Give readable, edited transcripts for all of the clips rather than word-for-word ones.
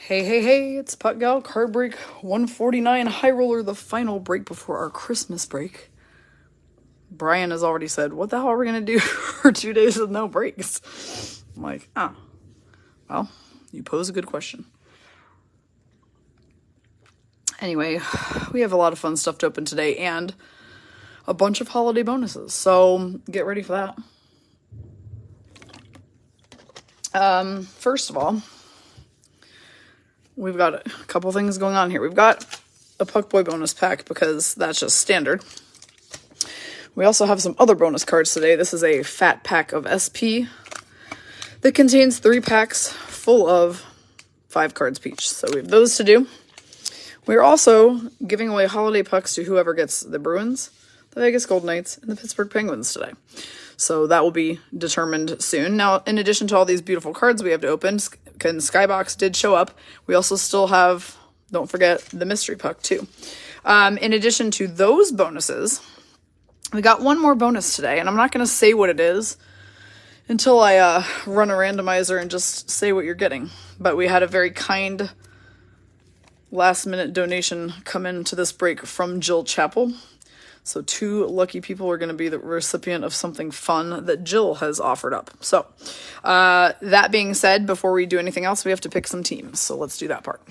Hey, hey, hey, it's Puck Gal, card break 149, High Roller, the final break before our Christmas break. Brian has already said, what the hell are we going to do for 2 days with no breaks? I'm like, well, you pose a good question. Anyway, we have a lot of fun stuff to open today and a bunch of holiday bonuses, so get ready for that. First of all, we've got a couple things going on here. We've got a Puck Boy bonus pack because that's just standard. We also have some other bonus cards today. This is a fat pack of SP that contains 3 packs full of 5 cards each. So we have those to do. We're also giving away holiday pucks to whoever gets the Bruins, the Vegas Golden Knights, and the Pittsburgh Penguins today. So that will be determined soon. Now, in addition to all these beautiful cards we have to open, Skybox did show up. We also still have, don't forget, the mystery puck too. In addition to those bonuses, we got one more bonus today, and I'm not going to say what it is until I run a randomizer and just say what you're getting. But we had a very kind last-minute donation come into this break from Jill Chappell. So 2 lucky people are going to be the recipient of something fun that Jill has offered up. So that being said, before we do anything else, we have to pick some teams. So let's do that part.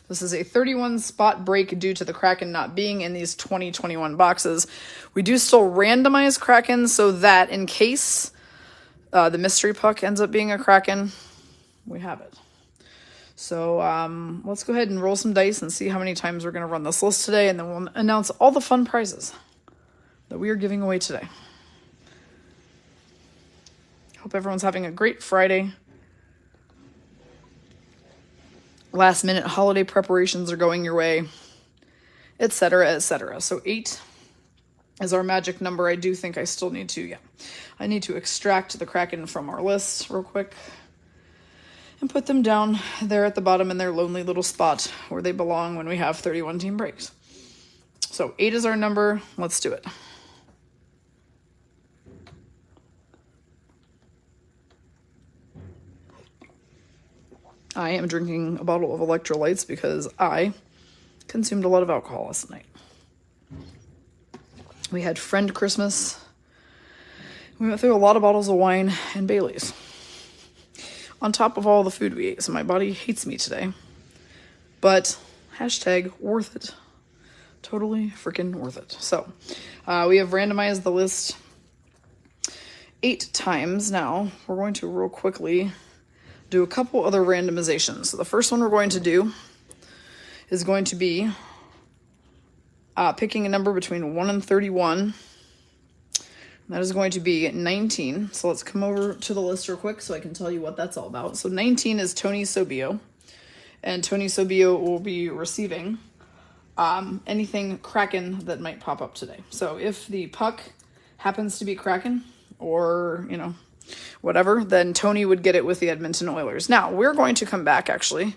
This is a 31 spot break due to the Kraken not being in these 2021 boxes. We do still randomize Kraken so that in case the mystery puck ends up being a Kraken, we have it. So let's go ahead and roll some dice and see how many times we're going to run this list today, and then we'll announce all the fun prizes that we are giving away today. Hope everyone's having a great Friday. Last minute holiday preparations are going your way, etc., etc. So 8 is our magic number. I do think I still need to, I need to extract the Kraken from our list real quick and put them down there at the bottom in their lonely little spot where they belong when we have 31 team breaks. So 8 is our number. Let's do it. I am drinking a bottle of electrolytes because I consumed a lot of alcohol last night. We had friend Christmas. We went through a lot of bottles of wine and Baileys on top of all the food we ate. So my body hates me today. But hashtag worth it. Totally freaking worth it. So we have randomized the list 8 times now. We're going to real quickly do a couple other randomizations. So the first one we're going to do is going to be picking a number between 1 and 31. That is going to be 19. So let's come over to the list real quick so I can tell you what that's all about. So 19 is Tony Sobio. And Tony Sobio will be receiving anything Kraken that might pop up today. So if the puck happens to be Kraken or, whatever, then Tony would get it with the Edmonton Oilers. Now, we're going to come back, actually, and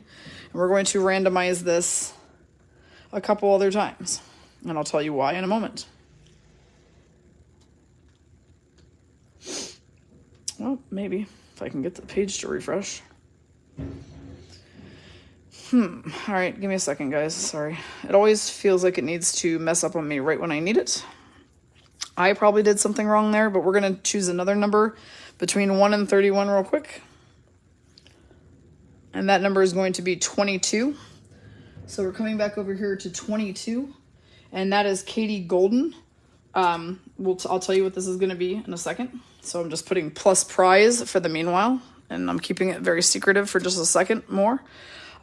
we're going to randomize this a couple other times. And I'll tell you why in a moment. Well, maybe, if I can get the page to refresh. All right, give me a second, guys. Sorry. It always feels like it needs to mess up on me right when I need it. I probably did something wrong there, but we're going to choose another number between 1 and 31 real quick. And that number is going to be 22. So we're coming back over here to 22. And that is Katie Golden. I'll tell you what this is going to be in a second. So I'm just putting plus prize for the meanwhile. And I'm keeping it very secretive for just a second more.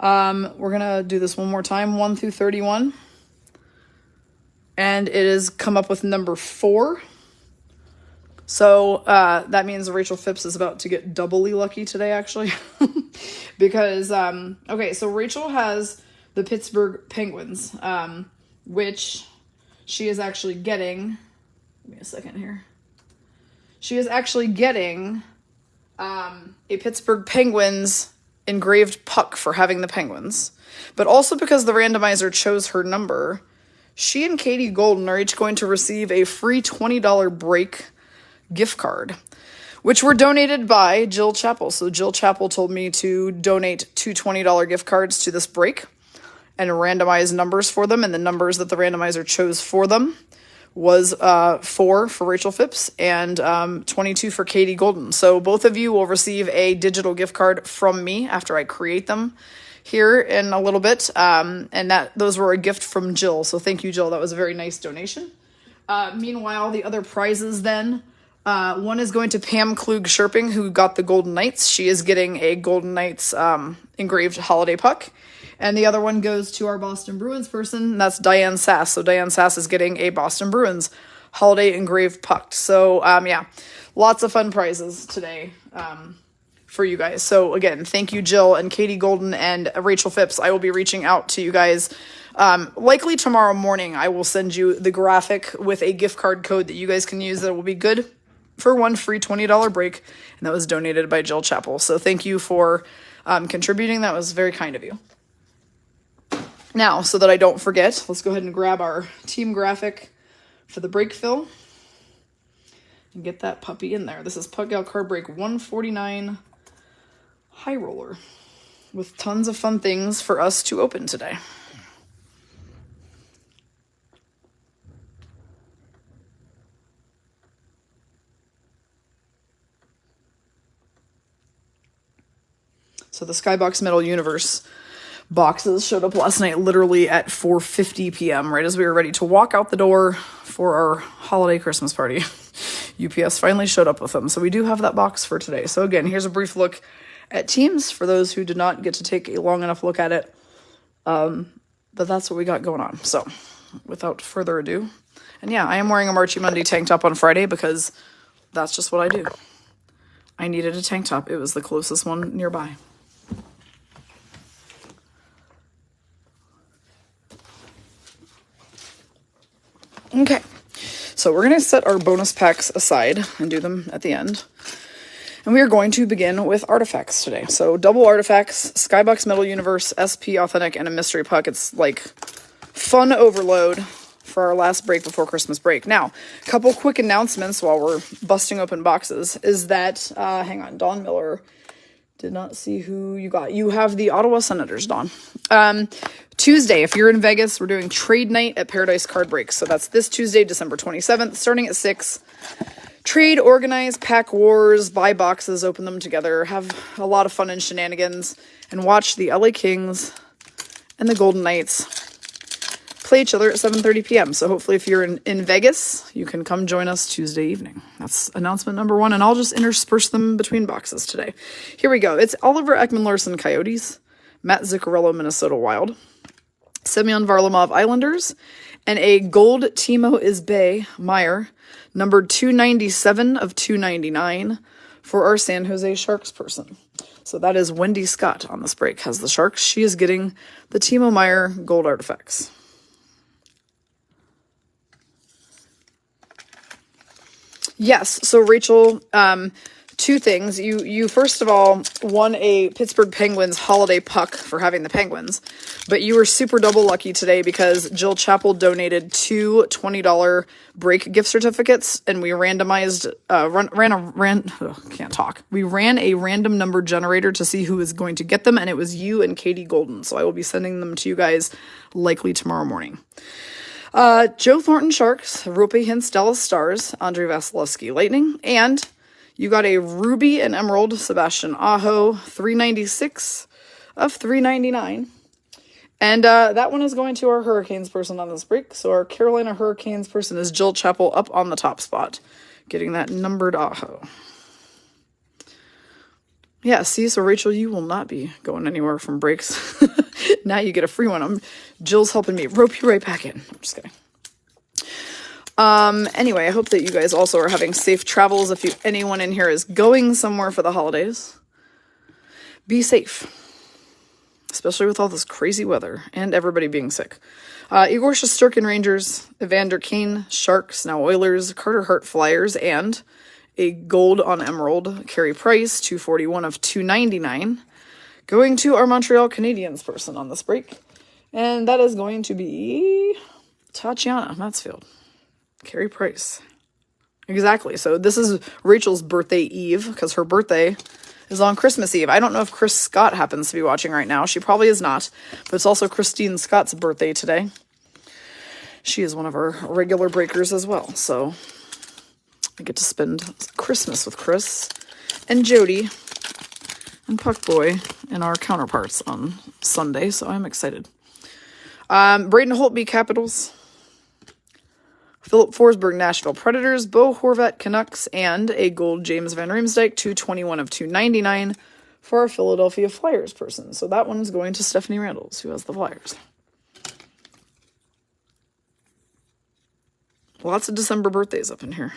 We're going to do this one more time. 1 through 31. And it has come up with number 4. So that means Rachel Phipps is about to get doubly lucky today, actually. Because, okay, so Rachel has the Pittsburgh Penguins, which she is actually getting. Give me a second here. She is actually getting a Pittsburgh Penguins engraved puck for having the Penguins. But also because the randomizer chose her number, she and Katie Golden are each going to receive a free $20 break gift card, which were donated by Jill Chappell. So Jill Chappell told me to donate 2 $20 gift cards to this break and randomize numbers for them. And the numbers that the randomizer chose for them was 4 for Rachel Phipps and 22 for Katie Golden. So both of you will receive a digital gift card from me after I create them here in a little bit. And those were a gift from Jill. So thank you, Jill. That was a very nice donation. Meanwhile, the other prizes then, one is going to Pam Klug-Sherping, who got the Golden Knights. She is getting a Golden Knights engraved holiday puck. And the other one goes to our Boston Bruins person, and that's Diane Sass. So Diane Sass is getting a Boston Bruins holiday engraved puck. So, yeah, lots of fun prizes today for you guys. So, again, thank you, Jill and Katie Golden and Rachel Phipps. I will be reaching out to you guys. Likely tomorrow morning, I will send you the graphic with a gift card code that you guys can use that will be good for one free $20 break. And that was donated by Jill Chappell. So thank you for contributing. That was very kind of you. Now, so that I don't forget, let's go ahead and grab our team graphic for the break fill and get that puppy in there. This is Puck Gal Card Break 149 High Roller with tons of fun things for us to open today. So the Skybox Metal Universe boxes showed up last night literally at 4:50 p.m. right as we were ready to walk out the door for our holiday Christmas party. UPS finally showed up with them. So we do have that box for today. So again, here's a brief look at teams for those who did not get to take a long enough look at it. But that's what we got going on. So without further ado, and yeah, I am wearing a Marchie Monday tank top on Friday because that's just what I do. I needed a tank top. It was the closest one nearby. Okay, so we're going to set our bonus packs aside and do them at the end. And we are going to begin with artifacts today. So double artifacts, Skybox Metal Universe, SP Authentic, and a mystery puck. It's like fun overload for our last break before Christmas break. Now, a couple quick announcements while we're busting open boxes is that, hang on, Dawn Miller, did not see who you got. You have the Ottawa Senators, Dawn. Tuesday, if you're in Vegas, we're doing trade night at Paradise Card Breaks. So that's this Tuesday, December 27th, starting at 6. Trade, organize, pack wars, buy boxes, open them together, have a lot of fun and shenanigans, and watch the LA Kings and the Golden Knights play each other at 7:30 p.m. So hopefully if you're in Vegas, you can come join us Tuesday evening. That's announcement number 1, and I'll just intersperse them between boxes today. Here we go. It's Oliver Ekman-Larsson Coyotes, Matt Zuccarello Minnesota Wild, Semyon Varlamov Islanders, and a gold Timo Isbay Meyer, numbered 297 of 299 for our San Jose Sharks person. So that is Wendy Scott on this break, has the Sharks. She is getting the Timo Meyer gold artifacts. Yes, so Rachel, 2 things. You first of all won a Pittsburgh Penguins holiday puck for having the Penguins, but you were super double lucky today because Jill Chappell donated 2 $20 break gift certificates, and we randomized, We ran a random number generator to see who was going to get them, and it was you and Katie Golden. So I will be sending them to you guys likely tomorrow morning. Joe Thornton Sharks, Rupe Hintz Dallas Stars, Andrei Vasilevsky Lightning, and you got a Ruby and Emerald Sebastian Aho, 396 of 399. And that one is going to our Hurricanes person on this break. So our Carolina Hurricanes person is Jill Chappell up on the top spot, getting that numbered Aho. Yeah, see, so Rachel, you will not be going anywhere from breaks. Now you get a free one. Jill's helping me rope you right back in. I'm just kidding. Anyway, I hope that you guys also are having safe travels. If anyone in here is going somewhere for the holidays, be safe, especially with all this crazy weather and everybody being sick. Igor Shesterkin Rangers, Evander Kane Sharks, now Oilers, Carter Hart Flyers, and a gold on Emerald, Carey Price, 241 of 299, going to our Montreal Canadiens person on this break. And that is going to be Tatiana Matsfield. Carey Price. Exactly. So this is Rachel's birthday eve because her birthday is on Christmas Eve. I don't know if Chris Scott happens to be watching right now. She probably is not, but it's also Christine Scott's birthday today. She is one of our regular breakers as well. So I get to spend Christmas with Chris and Jody and Puckboy and our counterparts on Sunday. So I'm excited. Braden Holtby Capitals. Philip Forsberg, Nashville Predators, Bo Horvat, Canucks, and a gold James Van Riemsdyk, 221 of 299 for our Philadelphia Flyers person. So that one's going to Stephanie Randalls, who has the Flyers. Lots of December birthdays up in here.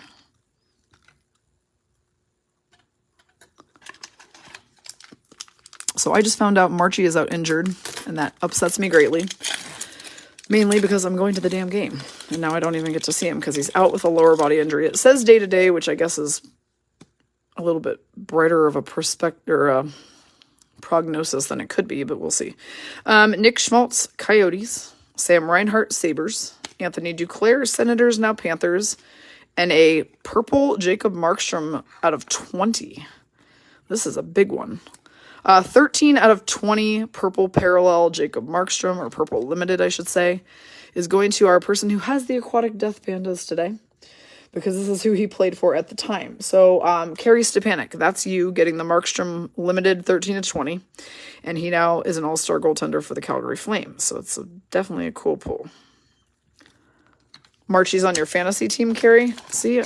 So I just found out Marchie is out injured, and that upsets me greatly. Mainly because I'm going to the damn game. And now I don't even get to see him because he's out with a lower body injury. It says day-to-day, which I guess is a little bit brighter of a prognosis than it could be, but we'll see. Nick Schmaltz, Coyotes. Sam Reinhart, Sabres. Anthony Duclair, Senators, now Panthers. And a purple Jacob Markstrom out of 20. This is a big one. 13 out of 20 purple parallel Jacob Markstrom, or purple limited, I should say, is going to our person who has the Aquatic Death Pandas today, because this is who he played for at the time. So, Carrie Stepanek, that's you getting the Markstrom limited 13 to 20, and he now is an all-star goaltender for the Calgary Flames, so it's definitely a cool pull. Marchie's on your fantasy team, Carrie. See,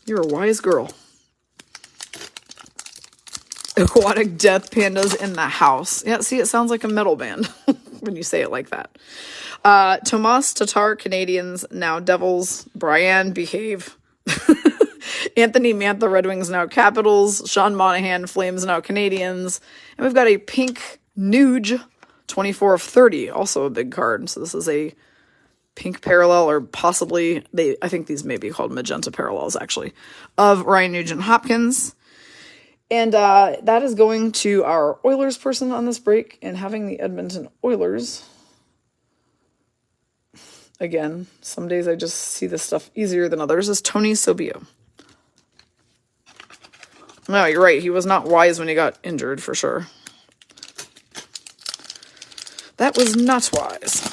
you're a wise girl. Aquatic Death Pandas in the house. Yeah, see, it sounds like a metal band when you say it like that. Tomas Tatar, Canadians, now Devils. Brian, behave. Anthony Mantha, Red Wings, now Capitals. Sean Monahan, Flames, now Canadians. And we've got a pink Nuge, 24 of 30, also a big card. So this is a pink parallel, or possibly, I think these may be called magenta parallels, actually, of Ryan Nugent-Hopkins. And that is going to our Oilers person on this break, and having the Edmonton Oilers. Again, some days I just see this stuff easier than others, is Tony Sobio. No, you're right. He was not wise when he got injured, for sure. That was not wise.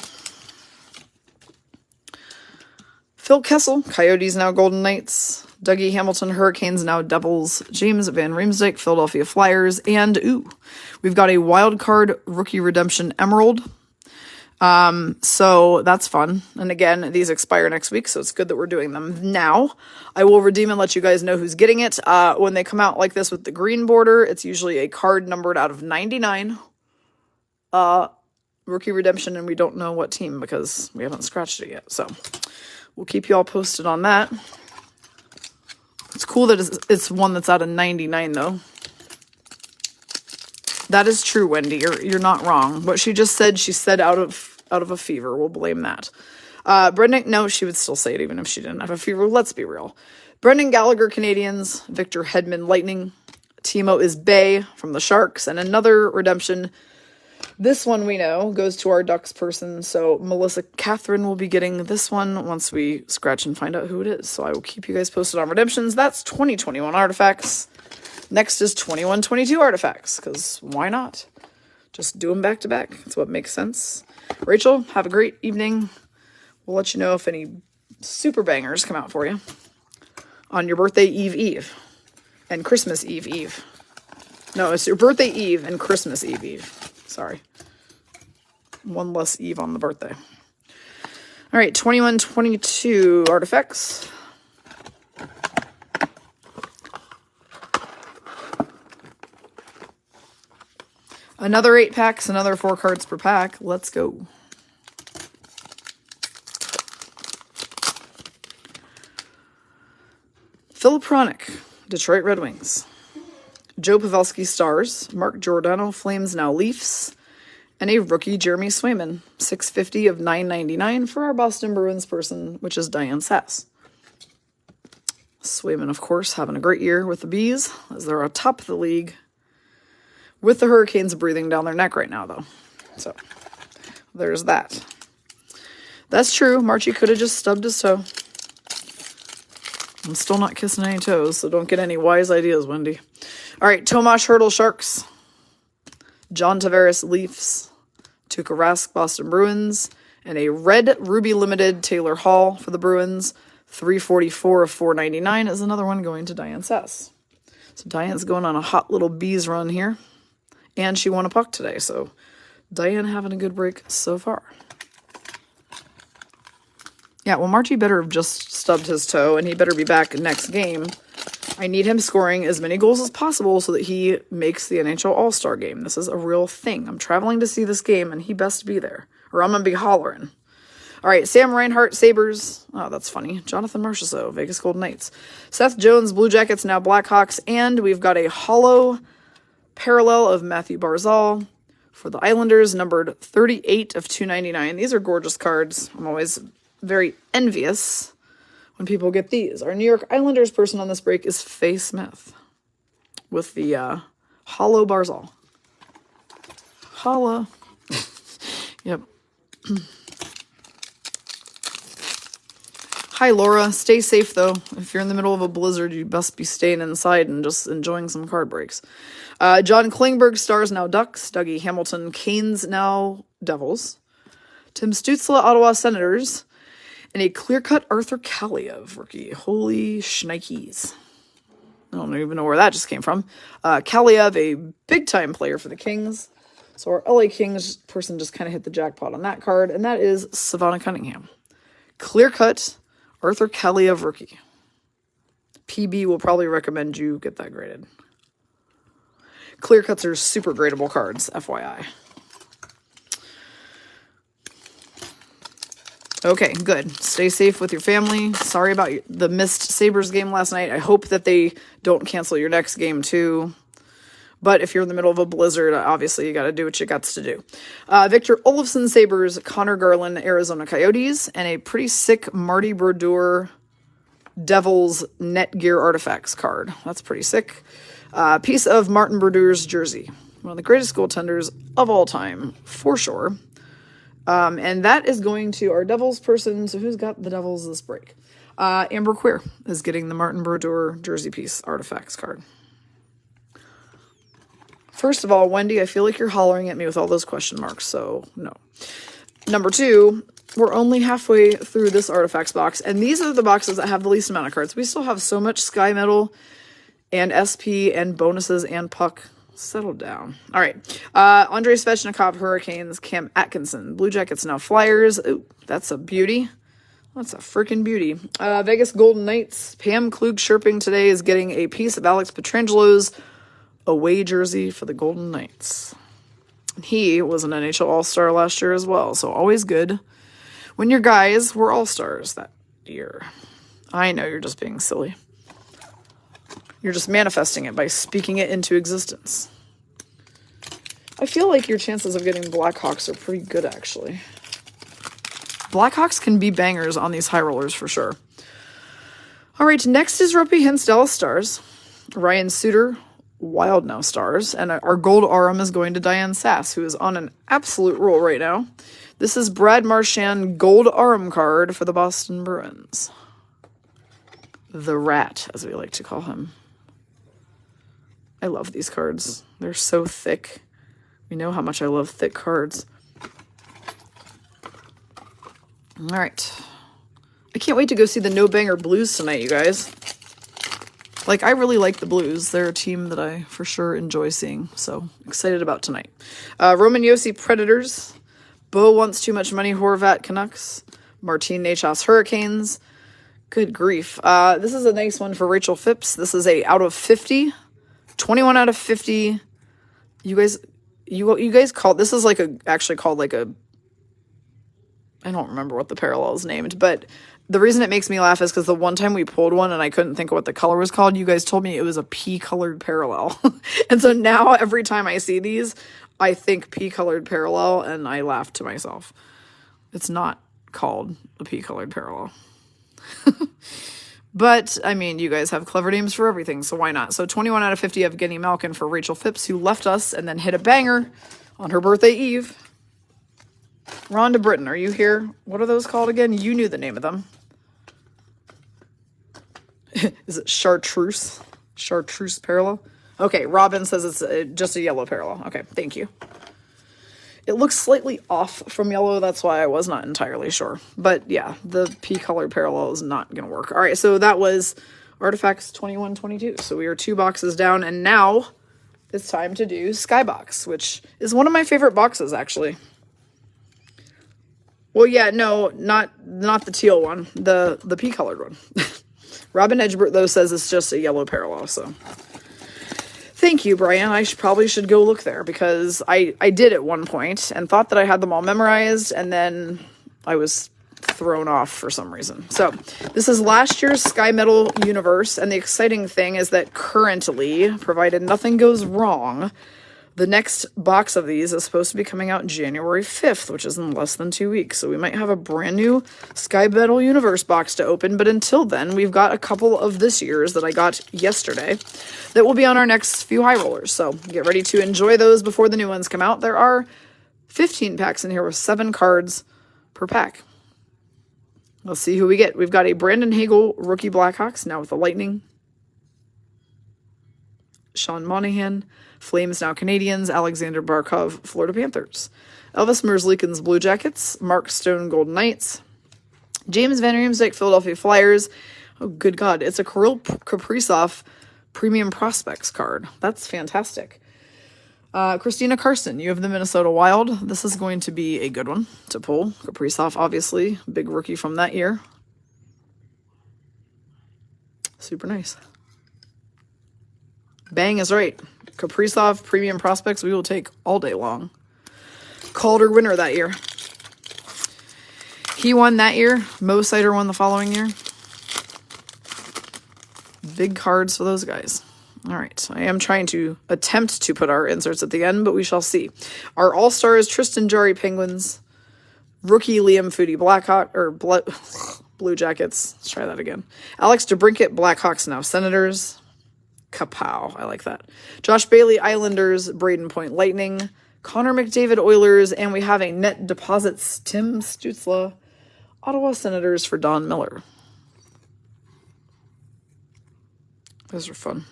Phil Kessel, Coyotes, now Golden Knights. Dougie Hamilton, Hurricanes, now Devils. James Van Riemsdyk, Philadelphia Flyers. And, we've got a wild card rookie redemption Emerald. So that's fun. And again, these expire next week, so it's good that we're doing them now. I will redeem and let you guys know who's getting it. When they come out like this with the green border, it's usually a card numbered out of 99. Rookie redemption, and we don't know what team because we haven't scratched it yet. So we'll keep you all posted on that. It's cool that it's one that's out of 99, though. That is true, Wendy. You're not wrong. What she just said, she said out of a fever. We'll blame that. Brendan, no, she would still say it even if she didn't have a fever. Let's be real. Brendan Gallagher, Canadians. Victor Hedman, Lightning. Timo is Bay from the Sharks. And another redemption. This one we know goes to our Ducks person, so Melissa Catherine will be getting this one once we scratch and find out who it is. So I will keep you guys posted on redemptions. That's 2021 artifacts. Next is 21-22 artifacts, because why not? Just do them back to back. That's what makes sense. Rachel, have a great evening. We'll let you know if any super bangers come out for you on your birthday Eve and Christmas Eve. No, it's your birthday Eve and Christmas Eve. Sorry. One less Eve on the birthday. All right, 21-22 artifacts. Another 8 packs, another 4 cards per pack. Let's go. Philip Hronik, Detroit Red Wings. Joe Pavelski, Stars. Mark Giordano, Flames, now Leafs. And a rookie, Jeremy Swayman, 650 of 999 for our Boston Bruins person, which is Diane Sass. Swayman, of course, having a great year with the Bees, as they're atop the league. With the Hurricanes breathing down their neck right now, though. So, there's that. That's true. Marchie could have just stubbed his toe. I'm still not kissing any toes, so don't get any wise ideas, Wendy. All right, Tomasz Hertl Sharks, John Tavares Leafs, Tuukka Rask Boston Bruins, and a red Ruby Limited Taylor Hall for the Bruins. 344 of 499 is another one going to Diane Sass. So Diane's going on a hot little bees run here. And she won a puck today, so Diane having a good break so far. Yeah, well, Marty better have just stubbed his toe, and he better be back next game. I need him scoring as many goals as possible so that he makes the NHL All-Star game. This is a real thing. I'm traveling to see this game, and he best be there, or I'm going to be hollering. All right, Sam Reinhart, Sabres. Oh, that's funny. Jonathan Marchessault, Vegas Golden Knights. Seth Jones, Blue Jackets, now Blackhawks. And we've got a hollow parallel of Matthew Barzal for the Islanders, numbered 38 of 299. These are gorgeous cards. I'm always very envious when people get these. Our New York Islanders person on this break is Faye Smith with the hollow Barzal. Holla. Yep. Hi, Laura. Stay safe, though. If you're in the middle of a blizzard, you best be staying inside and just enjoying some card breaks. John Klingberg, Stars, now Ducks. Dougie Hamilton, Canes, now Devils. Tim Stützle, Ottawa Senators. And a clear-cut Arthur Kaliev rookie. Holy shnikes. I don't even know where that just came from. Kaliev, a big-time player for the Kings. So our LA Kings person just kind of hit the jackpot on that card. And that is Savannah Cunningham. Clear-cut Arthur Kaliev rookie. PB will probably recommend you get that graded. Clear cuts are super gradable cards, FYI. Okay, good. Stay safe with your family. Sorry about the missed Sabres game last night. I hope that they don't cancel your next game too. But if you're in the middle of a blizzard, obviously you got to do what you got to do. Victor Olofsson, Sabres, Connor Garland, Arizona Coyotes, and a pretty sick Marty Brodeur Devils Netgear Artifacts card. That's pretty sick. Piece of Martin Brodeur's jersey. One of the greatest goaltenders of all time, for sure. And that is going to our Devils person. So who's got the Devils this break? Amber Queer is getting the Martin Brodeur jersey piece artifacts card. First of all, Wendy, I feel like you're hollering at me with all those question marks, so no. Number two, we're only halfway through this artifacts box, and these are the boxes that have the least amount of cards. We still have so much Sky Metal and SP and bonuses and puck. Settle down. All right. Andrei Svechnikov, Hurricanes, Cam Atkinson, Blue Jackets, now Flyers. Ooh, that's a beauty. That's a freaking beauty. Vegas Golden Knights, Pam Klug-Sherping today is getting a piece of Alex Petrangelo's away jersey for the Golden Knights. He was an NHL All-Star last year as well, so always good when your guys were All-Stars that year. I know you're just being silly. You're just manifesting it by speaking it into existence. I feel like your chances of getting Blackhawks are pretty good, actually. Blackhawks can be bangers on these high rollers for sure. All right, next is Ropey Hintz Dallas Stars. Ryan Suter, Wild now Stars, and our gold Arum is going to Diane Sass, who is on an absolute roll right now. This is Brad Marchand gold Arum card for the Boston Bruins. The Rat, as we like to call him. I love these cards. They're so thick. We know how much I love thick cards. All right. I can't wait to go see the No Banger Blues tonight, you guys. Like, I really like the Blues. They're a team that I for sure enjoy seeing. So, excited about tonight. Roman Josi, Predators. Bo Wants Too Much Money, Horvat, Canucks. Martin Necas, Hurricanes. Good grief. This is a nice one for Rachel Phipps. This is a out of 50. 21 out of 50. You guys call, this is like actually called like a, I don't remember what the parallel is named, but the reason it makes me laugh is because the one time we pulled one and I couldn't think of what the color was called, you guys told me it was a pea-colored parallel. And so now every time I see these, I think pea-colored parallel and I laugh to myself. It's not called a pea-colored parallel. But, I mean, you guys have clever names for everything, so why not? So 21 out of 50 of Evgeny Malkin for Rachel Phipps, who left us and then hit a banger on her birthday eve. Rhonda Britton, are you here? What are those called again? You knew the name of them. Is it chartreuse? Chartreuse parallel? Okay, Robin says it's just a yellow parallel. Okay, thank you. It looks slightly off from yellow. That's why I was not entirely sure. But yeah, the P-colored parallel is not going to work. All right, so that was Artifacts 2122. So we are 2 boxes down, and now it's time to do Skybox, which is one of my favorite boxes, actually. Well, yeah, no, not the teal one, the P-colored one. Robin Edgebert, though, says it's just a yellow parallel, so... Thank you, Brian. I probably should go look there, because I did at one point and thought that I had them all memorized, and then I was thrown off for some reason. So this is last year's Sky Metal Universe, and the exciting thing is that currently, provided nothing goes wrong, the next box of these is supposed to be coming out January 5th, which is in less than 2 weeks. So we might have a brand new Sky Metal Universe box to open. But until then, we've got a couple of this year's that I got yesterday that will be on our next few high rollers. So get ready to enjoy those before the new ones come out. There are 15 packs in here with 7 cards per pack. Let's see who we get. We've got a Brandon Hagel rookie Blackhawks, now with the Lightning. Sean Monahan, Flames now Canadians, Alexander Barkov, Florida Panthers. Elvis Merzlikins Blue Jackets, Mark Stone Golden Knights, James Van Riemsdyk Philadelphia Flyers. Oh, good God, it's a Kirill Kaprizov Premium Prospects card. That's fantastic. Christina Carson, you have the Minnesota Wild. This is going to be a good one to pull. Kaprizov, obviously, big rookie from that year. Super nice. Bang is right. Kaprizov Premium Prospects we will take all day long. Calder winner that year. He won that year. Mo Sider won the following year. Big cards for those guys. All right. I am trying to attempt to put our inserts at the end, but we shall see. Our All-Stars, Tristan Jarry Penguins. Rookie Liam Foudy Blue Jackets. Let's try that again. Alex DeBrincat Blackhawks now Senators. Kapow. I like that. Josh Bailey, Islanders. Braden Point Lightning. Connor McDavid, Oilers. And we have a net deposits, Tim Stützle, Ottawa Senators for Don Miller. Those are fun.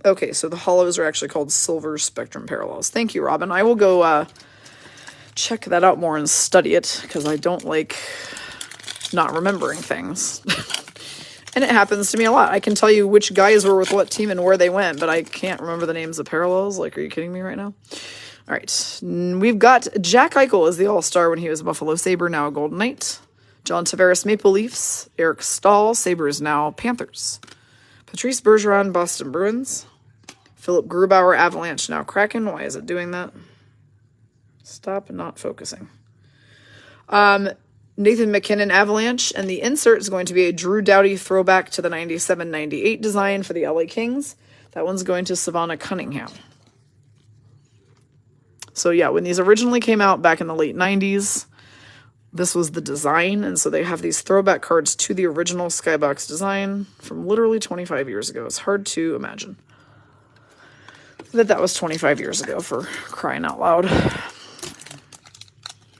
Okay, so the hollows are actually called Silver Spectrum Parallels. Thank you, Robin. I will go check that out more and study it, because I don't like not remembering things. And it happens to me a lot. I can tell you which guys were with what team and where they went, but I can't remember the names of parallels. Like, are you kidding me right now? All right. We've got Jack Eichel as the All-Star when he was a Buffalo Sabre, now a Golden Knight. John Tavares, Maple Leafs. Eric Stahl, Sabres, now Panthers. Patrice Bergeron, Boston Bruins. Philip Grubauer, Avalanche, now Kraken. Why is it doing that? Stop not focusing. Nathan McKinnon, Avalanche, and the insert is going to be a Drew Doughty throwback to the 97-98 design for the LA Kings. That one's going to Savannah Cunningham. So yeah, when these originally came out back in the late 90s, this was the design, and so they have these throwback cards to the original Skybox design from literally 25 years ago. It's hard to imagine that was 25 years ago, for crying out loud.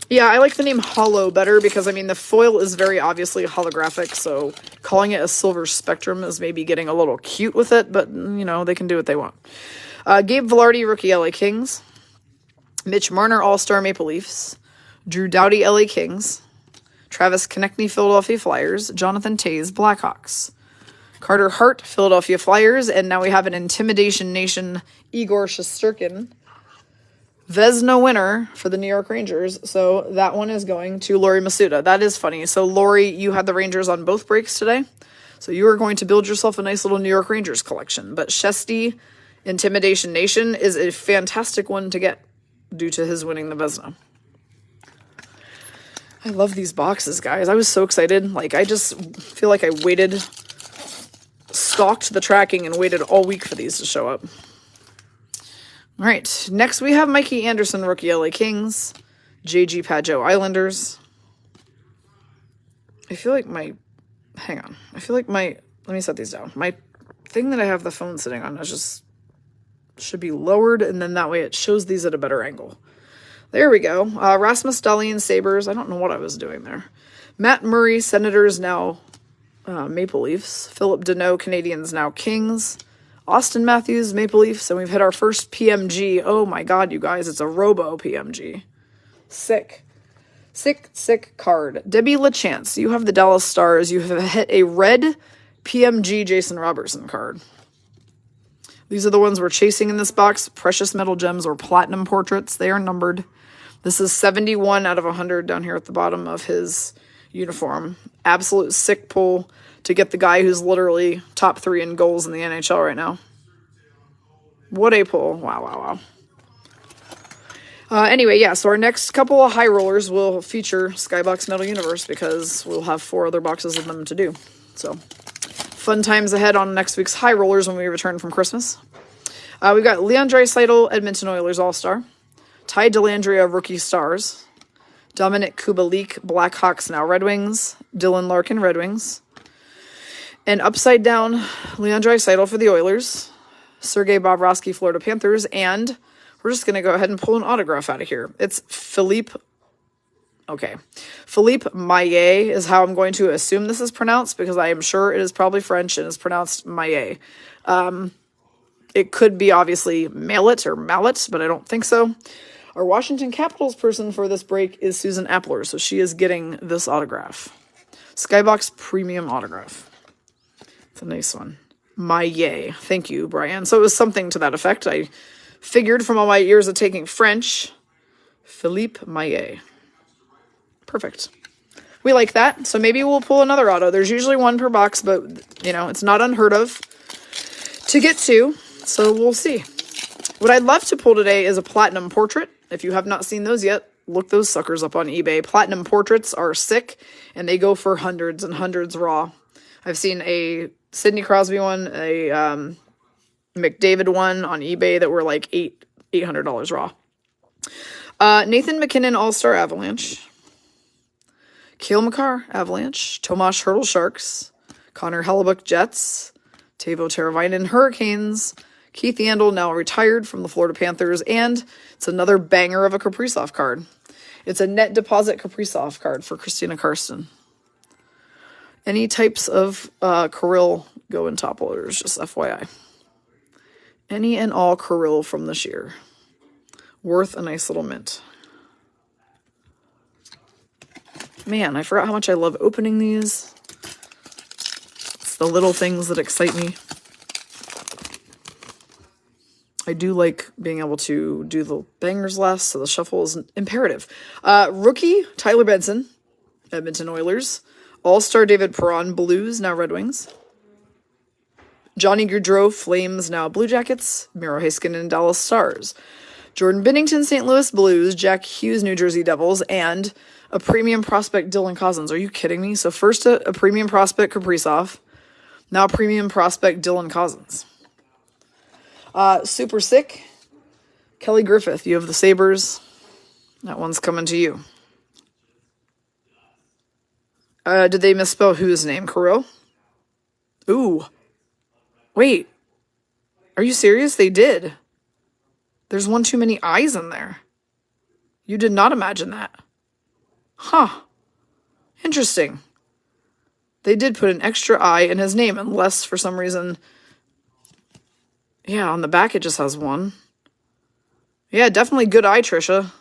Yeah, I like the name Hollow better because, I mean, the foil is very obviously holographic, so calling it a Silver Spectrum is maybe getting a little cute with it, but, you know, they can do what they want. Gabe Vilardi, rookie LA Kings. Mitch Marner, All-Star Maple Leafs. Drew Doughty, LA Kings. Travis Konechny, Philadelphia Flyers. Jonathan Toews, Blackhawks. Carter Hart, Philadelphia Flyers. And now we have an Intimidation Nation, Igor Shesterkin. Vezina winner for the New York Rangers. So that one is going to Lori Masuda. That is funny. So Lori, you had the Rangers on both breaks today. So you are going to build yourself a nice little New York Rangers collection. But Shesty Intimidation Nation is a fantastic one to get due to his winning the Vezina. I love these boxes, guys. I was so excited. Like, I just feel like I stalked the tracking and waited all week for these to show up. All right, next we have Mikey Anderson, rookie LA Kings. JG Pageau, Islanders. I feel like let me set these down. My thing that I have the phone sitting on is should be lowered, and then that way it shows these at a better angle. There we go. Rasmus Dahlin, Sabres. I don't know what I was doing there. Matt Murray, Senators, now Maple Leafs. Philip Deneau, Canadiens, now Kings. Austin Matthews, Maple Leafs. And we've hit our first PMG. Oh my god, you guys. It's a Robo PMG. Sick. Sick card. Debbie LaChance, you have the Dallas Stars. You have hit a red PMG Jason Robertson card. These are the ones we're chasing in this box. Precious Metal Gems or Platinum Portraits. They are numbered. This is 71 out of 100 down here at the bottom of his uniform. Absolute sick pull to get the guy who's literally top 3 in goals in the NHL right now. What a pull. Wow. Anyway, yeah, so our next couple of high rollers will feature Skybox Metal Universe because we'll have 4 other boxes of them to do. So, fun times ahead on next week's high rollers when we return from Christmas. We've got Leon Draisaitl, Edmonton Oilers All-Star. Ty Dellandrea, Rookie Stars. Dominic Kubalik, Blackhawks, now Red Wings. Dylan Larkin, Red Wings. And upside down, Leon Draisaitl for the Oilers. Sergei Bobrovsky, Florida Panthers. And we're just going to go ahead and pull an autograph out of here. It's Philippe Maillet is how I'm going to assume this is pronounced because I am sure it is probably French and is pronounced Maillet. It could be obviously Mallet, but I don't think so. Our Washington Capitals person for this break is Susan Appler, so she is getting this autograph. Skybox Premium Autograph. It's a nice one. Maillet. Thank you, Brian. So it was something to that effect. I figured from all my years of taking French. Philippe Maillet. Perfect. We like that. So maybe we'll pull another auto. There's usually 1 per box, but, it's not unheard of to get 2. So we'll see. What I'd love to pull today is a Platinum Portrait. If you have not seen those yet, look those suckers up on eBay. Platinum Portraits are sick, and they go for hundreds and hundreds raw. I've seen a Sidney Crosby one, a McDavid one on eBay that were like $800 raw. Nathan McKinnon, All-Star Avalanche. Cale Makar, Avalanche. Tomas Hertl, Sharks. Connor Hellebuck, Jets. Teuvo Teravainen, Hurricanes. Keith Yandel, now retired from the Florida Panthers. And it's another banger of a Kaprizov card. It's a net deposit Kaprizov card for Christina Karsten. Any types of Kirill go in top loaders, just FYI. Any and all Kirill from this year. Worth a nice little mint. Man, I forgot how much I love opening these. It's the little things that excite me. I do like being able to do the bangers last, so the shuffle is imperative. Rookie, Tyler Benson, Edmonton Oilers. All-Star David Perron, Blues, now Red Wings. Johnny Gaudreau, Flames, now Blue Jackets. Miro Heiskanen, Dallas Stars. Jordan Binnington, St. Louis Blues. Jack Hughes, New Jersey Devils. And a premium prospect, Dylan Cozens. Are you kidding me? So first a premium prospect, Kaprizov. Now premium prospect, Dylan Cozens. Super sick. Kelly Griffith, you have the Sabres. That one's coming to you. Did they misspell whose name? Kirill? Ooh. Wait. Are you serious? They did. There's one too many I's in there. You did not imagine that. Huh. Interesting. They did put an extra I in his name, unless for some reason... Yeah, on the back it just has one. Yeah, definitely good eye, Trisha.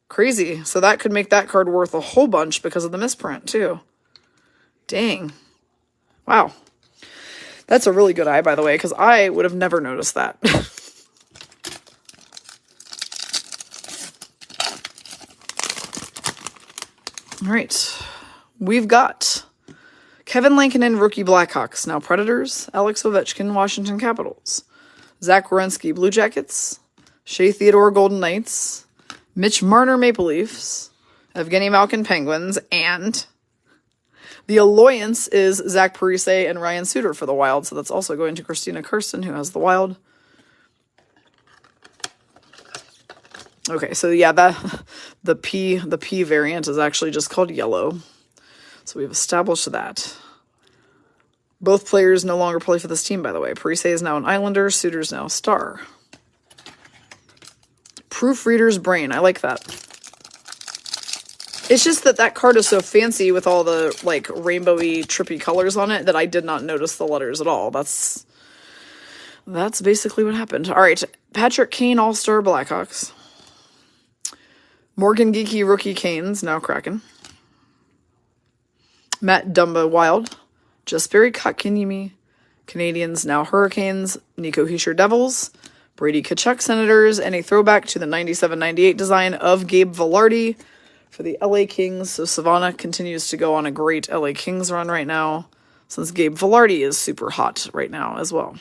Crazy. So that could make that card worth a whole bunch because of the misprint, too. Dang. Wow. That's a really good eye, by the way, because I would have never noticed that. All right. We've got Kevin Lankinen, Rookie Blackhawks, now Predators. Alex Ovechkin, Washington Capitals. Zach Werenski, Blue Jackets. Shea Theodore, Golden Knights. Mitch Marner, Maple Leafs. Evgeny Malkin, Penguins. And the Alliance is Zach Parise and Ryan Suter for the Wild. So that's also going to Christina Karsten, who has the Wild. Okay, so yeah, the P variant is actually just called yellow. So we've established that. Both players no longer play for this team, by the way. Parise is now an Islander. Suter's now a Star. Proofreader's Brain. I like that. It's just that card is so fancy with all the, like, rainbowy, trippy colors on it that I did not notice the letters at all. That's basically what happened. All right, Patrick Kane All-Star Blackhawks. Morgan Geeky Rookie Canes, now Kraken. Matt Dumba Wild. Jesperi Kotkaniemi Canadiens, now Hurricanes. Nico Hischier Devils. Brady Tkachuk Senators. And a throwback to the 97-98 design of Gabe Vilardi for the LA Kings. So Savannah continues to go on a great LA Kings run right now, since Gabe Vilardi is super hot right now as well.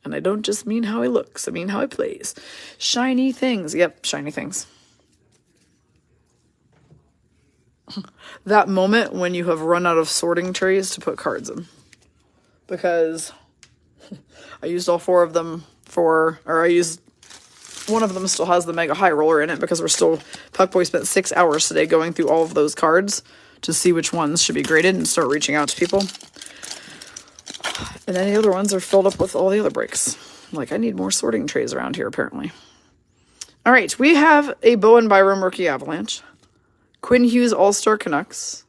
And I don't just mean how he looks, I mean how he plays. Shiny things. Yep, shiny things. That moment when you have run out of sorting trays to put cards in. Because I used all 4 of them one of them still has the Mega High Roller in it, because Puckboy spent 6 hours today going through all of those cards to see which ones should be graded and start reaching out to people. And then the other ones are filled up with all the other breaks. Like, I need more sorting trays around here, apparently. All right, we have a Bowen Byram Rookie Avalanche. Quinn Hughes All-Star Canucks.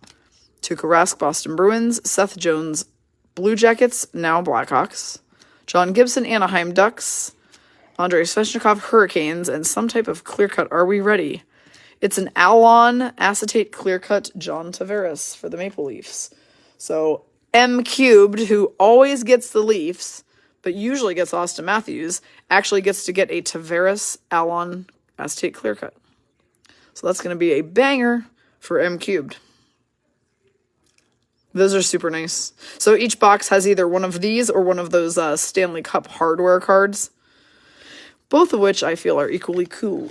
Tuukka Rask Boston Bruins. Seth Jones Blue Jackets, now Blackhawks. John Gibson Anaheim Ducks. Andrei Svechnikov Hurricanes. And some type of clear cut. Are we ready? It's an Alon acetate clear cut John Tavares for the Maple Leafs. So M Cubed, who always gets the Leafs, but usually gets Austin Matthews, actually gets to get a Tavares Alon acetate clear cut. So that's going to be a banger for M Cubed. Those are super nice. So each box has either one of these or one of those Stanley Cup hardware cards, both of which I feel are equally cool.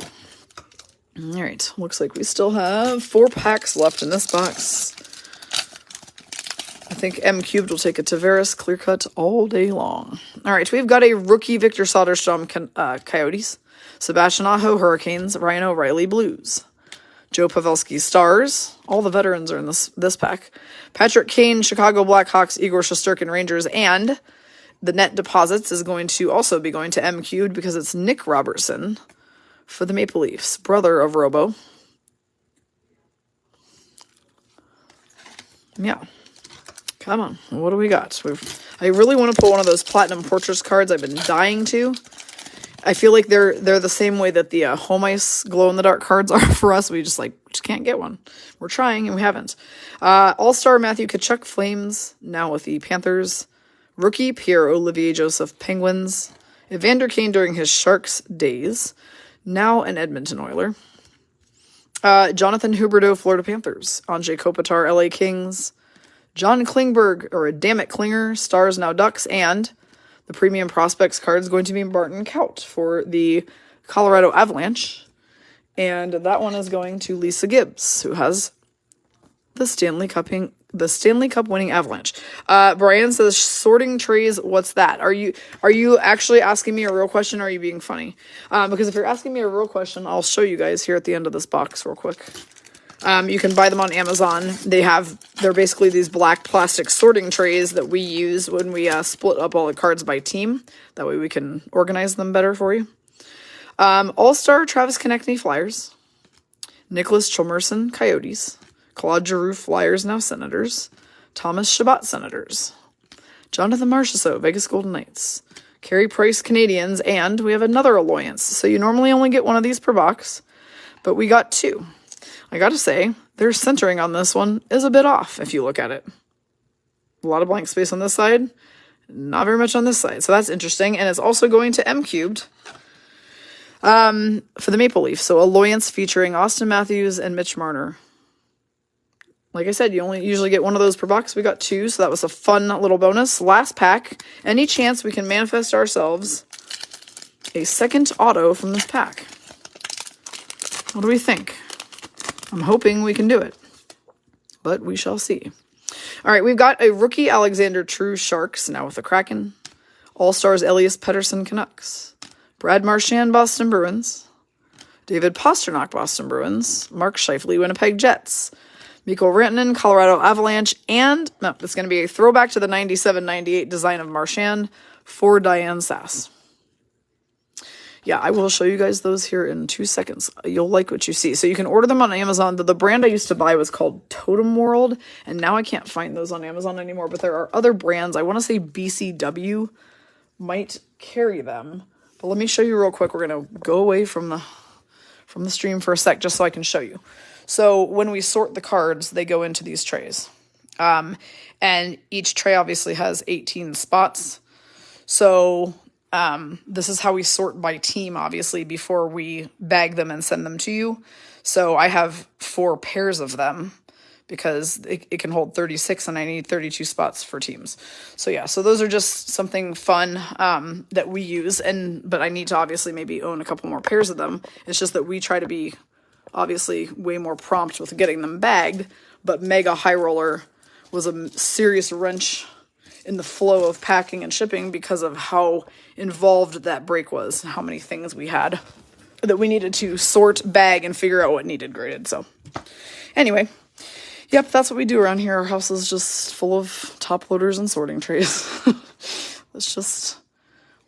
All right, looks like we still have 4 packs left in this box. I think M Cubed will take a Tavares clear cut all day long. All right, we've got a rookie Victor Soderstrom Coyotes, Sebastian Aho Hurricanes, Ryan O'Reilly Blues, Joe Pavelski Stars. All the veterans are in this pack. Patrick Kane Chicago Blackhawks, Igor Shesterkin Rangers, and the net deposits is going to also be going to M Cubed because it's Nick Robertson for the Maple Leafs, brother of Robo. Yeah. Come on, what do we got? I really want to put one of those Platinum Portraits cards. I've been dying to. I feel like they're the same way that the Home Ice glow-in-the-dark cards are for us. We just can't get one. We're trying, and we haven't. All-Star Matthew Tkachuk Flames, now with the Panthers. Rookie Pierre-Olivier Joseph Penguins. Evander Kane during his Sharks days, now an Edmonton Oiler. Jonathan Huberdeau Florida Panthers. Anze Kopitar LA Kings. John Klingberg, or Dammit Klinger, Stars, now Ducks, and the Premium Prospects card is going to be Barton Kaut for the Colorado Avalanche. And that one is going to Lisa Gibbs, who has the Stanley Cup winning Avalanche. Brian says, sorting trays, what's that? Are you actually asking me a real question, or are you being funny? Because if you're asking me a real question, I'll show you guys here at the end of this box real quick. You can buy them on Amazon. They're basically these black plastic sorting trays that we use when we split up all the cards by team. That way we can organize them better for you. All-Star Travis Konechny Flyers. Nicholas Chalmerson Coyotes. Claude Giroux Flyers, now Senators. Thomas Chabot Senators. Jonathan Marchessault Vegas Golden Knights. Carey Price Canadiens. And we have another Alliance. So you normally only get one of these per box, but we got 2. I gotta say, their centering on this one is a bit off if you look at it. A lot of blank space on this side, not very much on this side. So that's interesting. And it's also going to M Cubed for the Maple Leafs. So Alliance featuring Austin Matthews and Mitch Marner. Like I said, you only usually get one of those per box. We got 2, so that was a fun little bonus. Last pack, any chance we can manifest ourselves a second auto from this pack? What do we think? I'm hoping we can do it, but we shall see. All right, we've got a rookie Alexander True Sharks, now with the Kraken. All-Stars Elias Pettersson Canucks. Brad Marchand Boston Bruins. David Pastrnak Boston Bruins. Mark Scheifele Winnipeg Jets. Mikko Rantanen Colorado Avalanche. And it's going to be a throwback to the 97-98 design of Marchand for Diane Sass. yeah, I will show you guys those here in 2 seconds. You'll like what you see. So you can order them on Amazon. The brand I used to buy was called Totem World, and now I can't find those on Amazon anymore, but there are other brands. I want to say BCW might carry them. But let me show you real quick. We're going to go away from the stream for a sec just so I can show you. So when we sort the cards, they go into these trays. And each tray obviously has 18 spots. So this is how we sort by team, obviously, before we bag them and send them to you. So I have 4 pairs of them because it can hold 36 and I need 32 spots for teams. So yeah, so those are just something fun that we use. But I need to obviously maybe own a couple more pairs of them. It's just that we try to be obviously way more prompt with getting them bagged. But Mega High Roller was a serious wrench in the flow of packing and shipping because of how involved that break was, how many things we had that we needed to sort, bag, and figure out what needed graded. So anyway, yep, that's what we do around here. Our house is just full of top loaders and sorting trays. That's just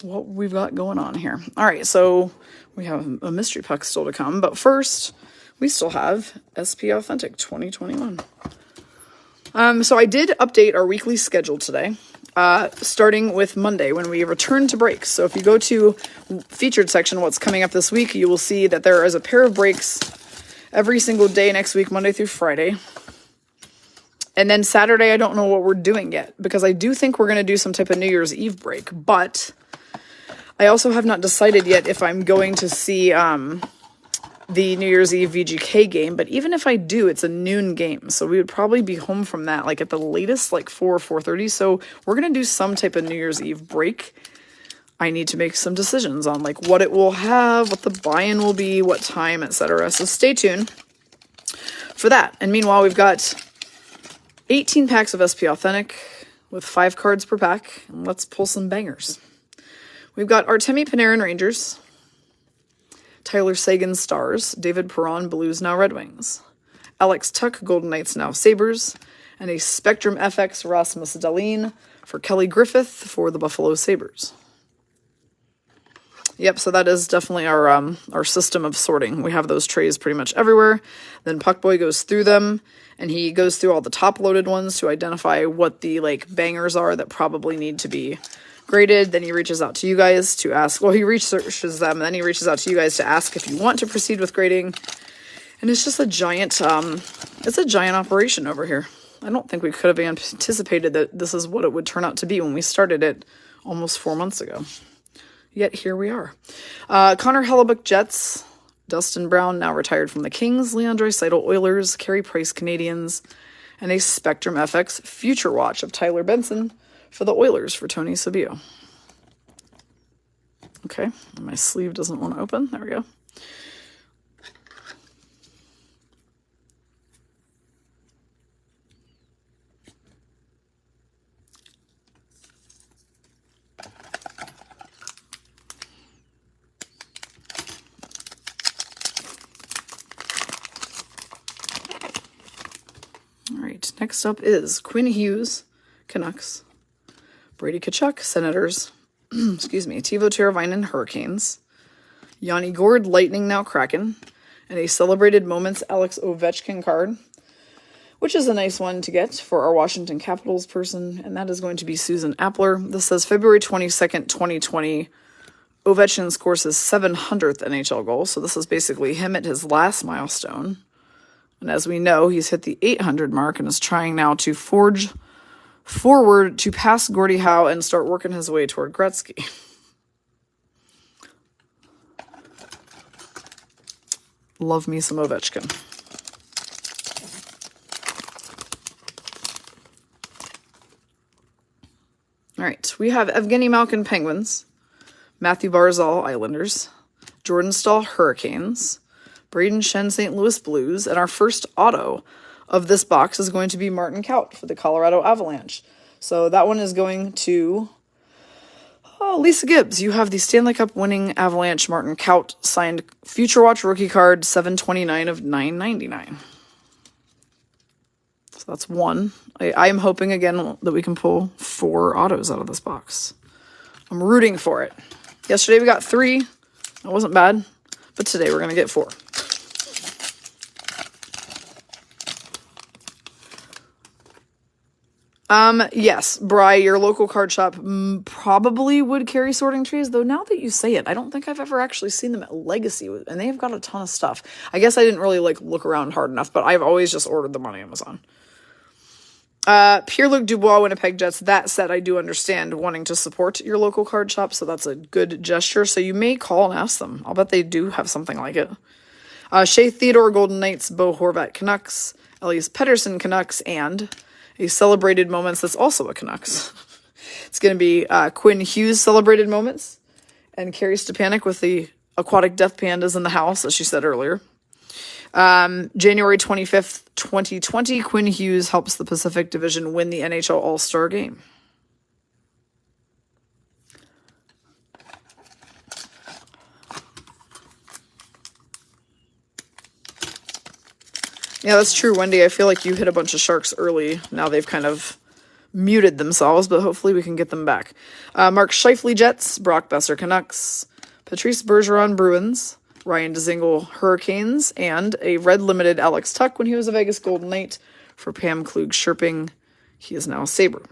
what we've got going on here. All right, so we have a mystery puck still to come, but first we still have SP Authentic 2021. So I did update our weekly schedule today, starting with Monday when we return to breaks. So if you go to featured section, what's coming up this week, you will see that there is a pair of breaks every single day next week, Monday through Friday. And then Saturday, I don't know what we're doing yet, because I do think we're going to do some type of New Year's Eve break, but I also have not decided yet if I'm going to see the New Year's Eve VGK game, but even if I do, it's a noon game, so we would probably be home from that, like at the latest, like 4 or 4:30, so we're going to do some type of New Year's Eve break. I need to make some decisions on like what it will have, what the buy-in will be, what time, etc. So stay tuned for that. And meanwhile, we've got 18 packs of SP Authentic with 5 cards per pack, and let's pull some bangers. We've got Artemi Panarin Rangers, Tyler Seguin Stars, David Perron Blues now Red Wings, Alex Tuck Golden Knights now Sabres, and a Spectrum FX Rasmus Dahlin for Kelly Griffith for the Buffalo Sabres. Yep, so that is definitely our system of sorting. We have those trays pretty much everywhere. Then Puckboy goes through them, and he goes through all the top-loaded ones to identify what the like bangers are that probably need to be graded. Then he reaches out to you guys to ask, well, he researches them, and then he reaches out to you guys to ask if you want to proceed with grading. And it's just a giant, it's a giant operation over here. I don't think we could have anticipated that this is what it would turn out to be when we started it almost 4 months ago. Yet here we are. Connor Hellebuck Jets, Dustin Brown now retired from the Kings, Leon Draisaitl Oilers, Carey Price Canadiens, and a Spectrum FX Future Watch of Tyler Benson for the Oilers for Tony Sabio. Okay, my sleeve doesn't want to open. There we go. All right, next up is Quinn Hughes, Canucks, Brady Tkachuk, Senators, excuse me, Teuvo Teravainen, Hurricanes, Yanni Gourde, Lightning, now Kraken, and a Celebrated Moments Alex Ovechkin card, which is a nice one to get for our Washington Capitals person, and that is going to be Susan Appler. This says February 22nd, 2020, Ovechkin scores his 700th NHL goal, so this is basically him at his last milestone. And as we know, he's hit the 800 mark and is trying now to forge forward to pass Gordie Howe and start working his way toward Gretzky. Love me some Ovechkin. All right, we have Evgeny Malkin Penguins, Matthew Barzal Islanders, Jordan Stahl Hurricanes, Braden Shen St. Louis Blues, and our first auto of this box is going to be Martin Kaut for the Colorado Avalanche. So that one is going to Lisa Gibbs. You have the Stanley Cup winning Avalanche Martin Kaut signed Future Watch rookie card 729 of 999. So that's one. I am hoping again that we can pull 4 autos out of this box. I'm rooting for it. Yesterday we got 3. It wasn't bad, but today we're going to get 4. Yes, Bri, your local card shop probably would carry sorting trays, though now that you say it, I don't think I've ever actually seen them at Legacy, and they have got a ton of stuff. I guess I didn't really, look around hard enough, but I've always just ordered them on Amazon. Pierre-Luc Dubois, Winnipeg Jets. That said, I do understand wanting to support your local card shop, so that's a good gesture, so you may call and ask them. I'll bet they do have something like it. Shea Theodore, Golden Knights. Bo Horvat, Canucks. Elias Pettersson, Canucks, and a Celebrated Moments that's also a Canucks. It's going to be Quinn Hughes Celebrated Moments, and Carrie Stepanek with the Aquatic Death Pandas in the house, as she said earlier. January 25th, 2020, Quinn Hughes helps the Pacific Division win the NHL All-Star Game. Yeah, that's true, Wendy. I feel like you hit a bunch of Sharks early. Now they've kind of muted themselves, but hopefully we can get them back. Mark Scheifele, Jets. Brock Besser, Canucks. Patrice Bergeron, Bruins. Ryan Dzingel, Hurricanes. And a red limited Alex Tuck when he was a Vegas Golden Knight for Pam Klug Sherping. He is now a Sabre.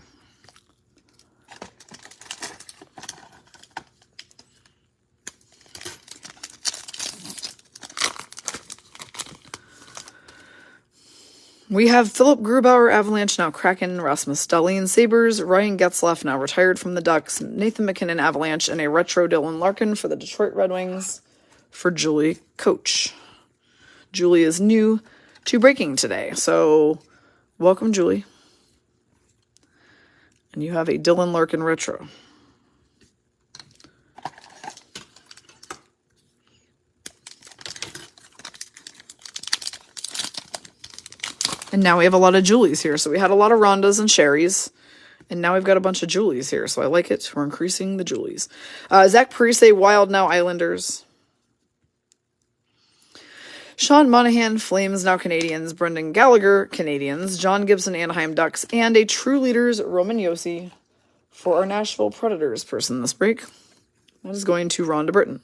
We have Philip Grubauer, Avalanche, now Kraken. Rasmus Dahlin, Sabres. Ryan Getzlaf, now retired from the Ducks. Nathan McKinnon, Avalanche, and a retro Dylan Larkin for the Detroit Red Wings for Julie Coach. Julie is new to breaking today, so welcome, Julie. And you have a Dylan Larkin retro. And now we have a lot of Julies here. So we had a lot of Rondas and Sherrys. And now we've got a bunch of Julies here. So I like it. We're increasing the Julies. Zach Parise, Wild, now Islanders. Sean Monahan, Flames, now Canadians. Brendan Gallagher, Canadians. John Gibson, Anaheim Ducks. And a True Leaders, Roman Josi, for our Nashville Predators person this break. That is going to Rhonda Britton.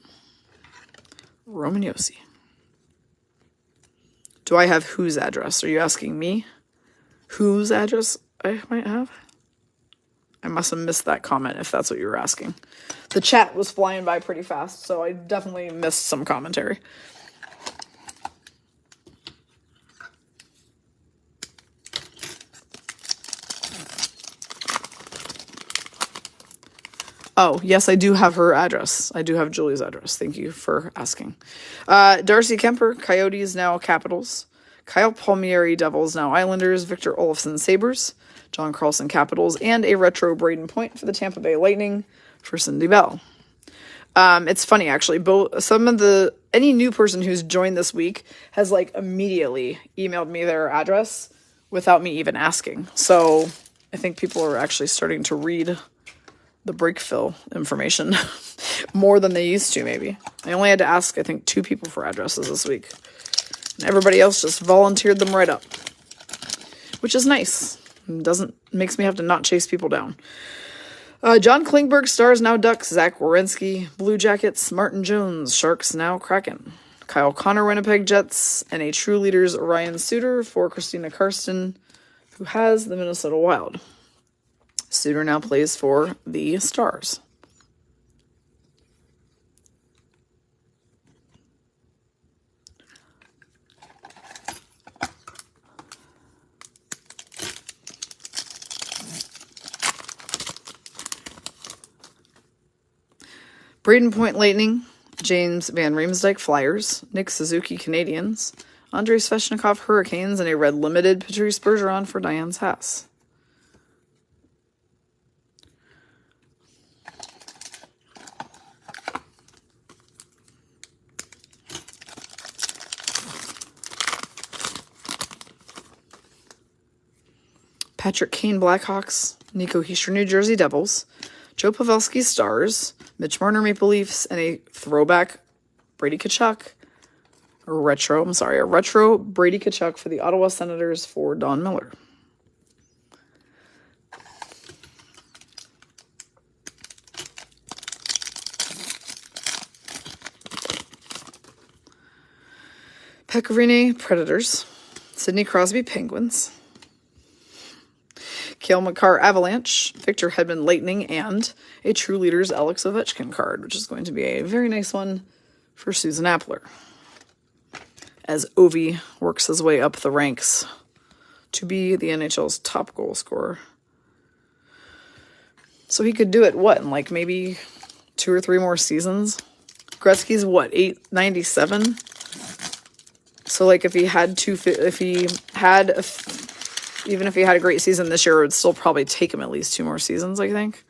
Roman Josi. Do I have whose address? Are you asking me whose address I might have? I must have missed that comment if that's what you were asking. The chat was flying by pretty fast, so I definitely missed some commentary. Oh, yes, I do have her address. I do have Julie's address. Thank you for asking. Darcy Kemper, Coyotes, now Capitals. Kyle Palmieri, Devils, now Islanders. Victor Olofsson, Sabres. John Carlson, Capitals. And a retro Braden Point for the Tampa Bay Lightning for Cindy Bell. It's funny, actually. Any new person who's joined this week has, immediately emailed me their address without me even asking. So I think people are actually starting to read the break fill information more than they used to, maybe. I only had to ask, I think, 2 people for addresses this week. And everybody else just volunteered them right up. Which is nice. Makes me have to not chase people down. John Klingberg, Stars, now Ducks. Zach Werenski, Blue Jackets. Martin Jones, Sharks, now Kraken. Kyle Connor, Winnipeg Jets. And a True Leaders, Ryan Suter for Christina Karsten, who has the Minnesota Wild. Suter now plays for the Stars. Braden Point Lightning, James Van Riemsdyk Flyers, Nick Suzuki Canadians, Andrei Svechnikov Hurricanes, and a red limited Patrice Bergeron for Diane's Haas. Patrick Kane Blackhawks, Nico Hischier New Jersey Devils, Joe Pavelski Stars, Mitch Marner Maple Leafs, and a throwback Brady Tkachuk, a retro Brady Tkachuk for the Ottawa Senators for Don Miller. Pecorine, Predators. Sidney Crosby, Penguins. Cale Makar, Avalanche. Victor Hedman, Lightning. And a True Leaders Alex Ovechkin card, which is going to be a very nice one for Susan Appler, as Ovi works his way up the ranks to be the NHL's top goal scorer. So he could do it, what, in like maybe 2 or 3 more seasons? Gretzky's what, 897? So like if he had even if he had a great season this year, it would still probably take him at least 2 more seasons, I think.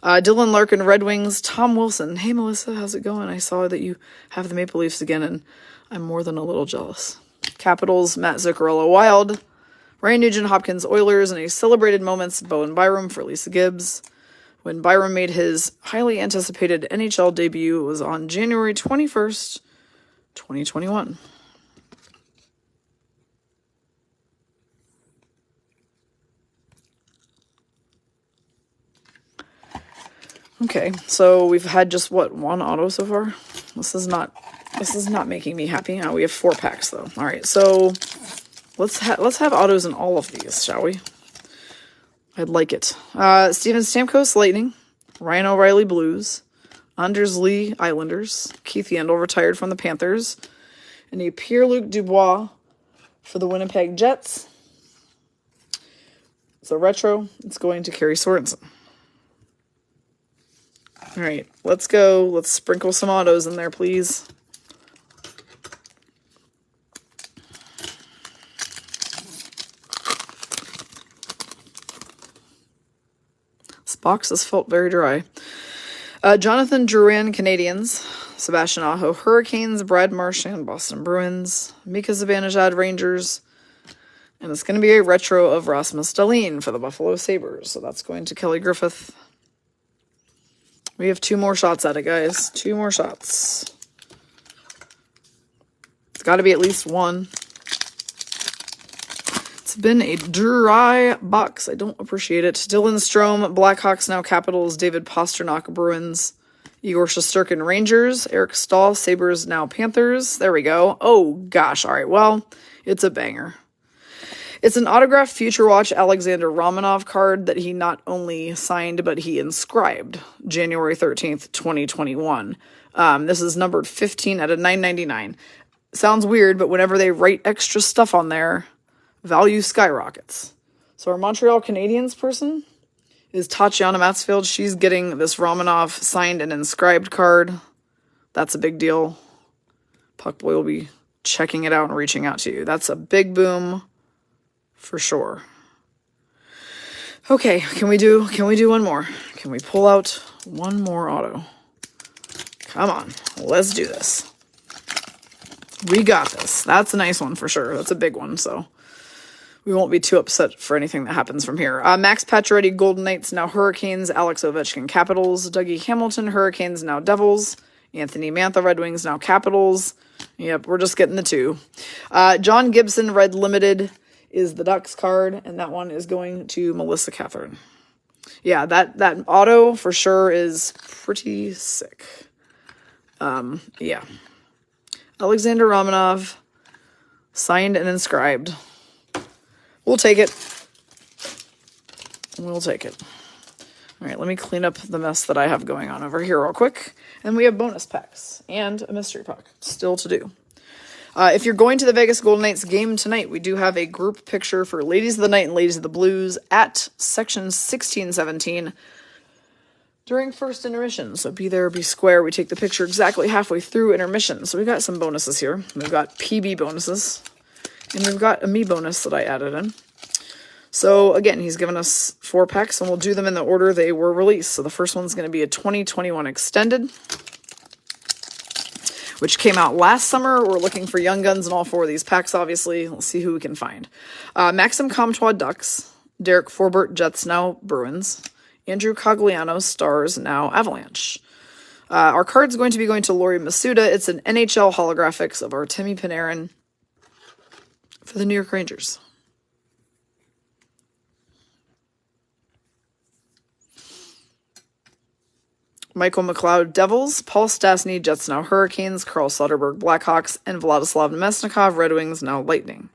Dylan Larkin, Red Wings. Tom Wilson. Hey, Melissa, how's it going? I saw that you have the Maple Leafs again, and I'm more than a little jealous. Capitals, Matt Zuccarello, Wild. Ryan Nugent Hopkins, Oilers, and a celebrated moments, Bowen Byram for Lisa Gibbs. When Byram made his highly anticipated NHL debut, it was on January 21st, 2021. Okay, so we've had just what, 1 auto so far? This is not making me happy. We have 4 packs though. All right, so let's have autos in all of these, shall we? I'd like it. Steven Stamkos, Lightning. Ryan O'Reilly, Blues. Anders Lee, Islanders. Keith Yandel, retired from the Panthers. And a Pierre-Luc Dubois for the Winnipeg Jets. It's a retro. It's going to Carrie Sorensen. All right, let's go. Let's sprinkle some autos in there, please. This box has felt very dry. Jonathan Drouin, Canadiens. Sebastian Aho, Hurricanes. Brad Marchand, Boston Bruins. Mika Zibanejad, Rangers. And it's going to be a retro of Rasmus Dahlin for the Buffalo Sabres. So that's going to Kelly Griffith. We have 2 more shots at it, guys. 2 more shots. It's got to be at least 1. It's been a dry box. I don't appreciate it. Dylan Strome, Blackhawks, now Capitals. David Pastrnak, Bruins. Igor Shesterkin, Rangers. Eric Stahl, Sabres, now Panthers. There we go. Oh, gosh. All right, well, it's a banger. It's an autographed Future Watch Alexander Romanov card that he not only signed, but he inscribed January 13th, 2021. This is numbered 15 out of 999. Sounds weird, but whenever they write extra stuff on there, value skyrockets. So our Montreal Canadiens person is Tatiana Matsfield. She's getting this Romanov signed and inscribed card. That's a big deal. Puckboy will be checking it out and reaching out to you. That's a big boom. For sure. Okay, can we do one more? Can we pull out one more auto? Come on, let's do this. We got this. That's a nice one for sure. That's a big one, so we won't be too upset for anything that happens from here. Max Pacioretty, Golden Knights, now Hurricanes. Alex Ovechkin, Capitals. Dougie Hamilton, Hurricanes, now Devils. Anthony Mantha, Red Wings, now Capitals. Yep, we're just getting the 2. John Gibson, Red Limited, is the Ducks card, and that one is going to Melissa Catherine. Yeah, that auto for sure is pretty sick. Yeah. Alexander Romanov, signed and inscribed. We'll take it. We'll take it. All right, let me clean up the mess that I have going on over here real quick. And we have bonus packs and a mystery pack still to do. If you're going to the Vegas Golden Knights game tonight, we do have a group picture for Ladies of the Night and Ladies of the Blues at section 1617 during first intermission. So be there, be square. We take the picture exactly halfway through intermission. So we got some bonuses here. We've got PB bonuses, and we've got a me bonus that I added in. So again, he's given us 4 packs, and we'll do them in the order they were released. So the first one's going to be a 2021 Extended, which came out last summer. We're looking for Young Guns in all 4 of these packs, obviously. Let's see who we can find. Maxim Comtois, Ducks. Derek Forbort, Jets, now Bruins. Andrew Cogliano, Stars, now Avalanche. Our card's going to be going to Lori Masuda. It's an NHL holographics of Artemi Panarin for the New York Rangers. Michael McLeod Devils, Paul Stastny Jets now Hurricanes, Carl Soderberg Blackhawks, and Vladislav Nemesnikov Red Wings now Lightning.